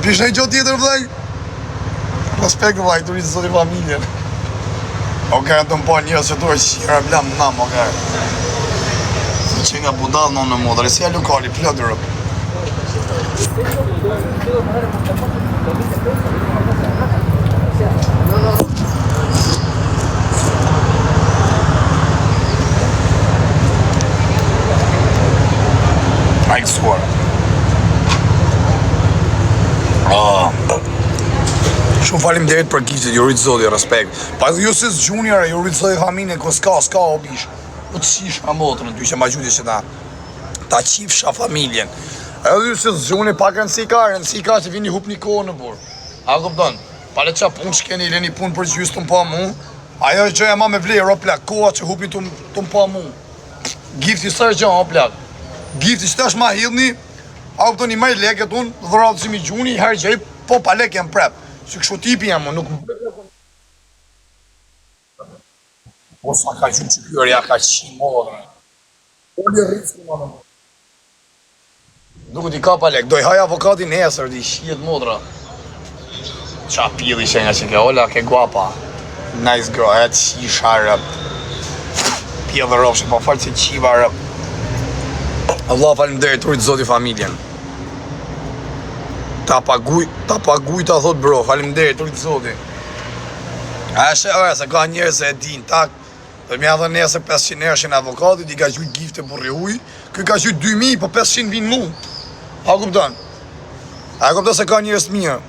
pish në i gjotë tjetër, vëllaj? Respekt, vëllaj, të rritë zoti familjen. Oke, të më po njërës që duhe qira blam në nam, oke. Që nga budal në modër, e si a lokali, plëtërë. A i kësuar. Shumë falim derit për giftit, ju rritë zodi, respekt. Pa edhe ju se s'gjunjare, ju rritë zodi familje, ko s'ka obish. Po të qisha motërën, ty që ma gjuti që ta qifsha familjen. Edhe ju se s'gjuni pak rëndësi ka që vini hup një kohë në burë. A këpëton, pale qa punë shkeni, ileni punë për gjysë të më pa mu, ajo e gjëja ma me vlej, ro plak, koha që hupni të më pa mu. Gifti sërë gjënë, o plak. Gifti që tash ma hidhni, a këpëton i maj leket unë, dhëratë që mi gjuni, i herë gjej, po pa lek jam prep. Që kështu tipi jam, nuk më... Po sa ka qënë që kërja ka qi modrë. Oli rrisku më në modrë. Duku t'i ka pa lek, doj haj avokatin nesër, di shijet modra. Qa pili që nga që ke ola, ke guapa. Nice girl, e qi sharë. Pia dhe rofshe, pa falë që qiva rëp. Allah falim dhe të rritë zoti familjen. Ta paguj ta thot bro, falim dhe të rritë zoti. A shë se ka njerës e din, tak. Dhe mja dhe nesër 500 ershin avokatit, i ka gjujt gifte burri uj. Këj ka gjujt 2000, po 500 vinë mu. A kupton se ka njerës mirë.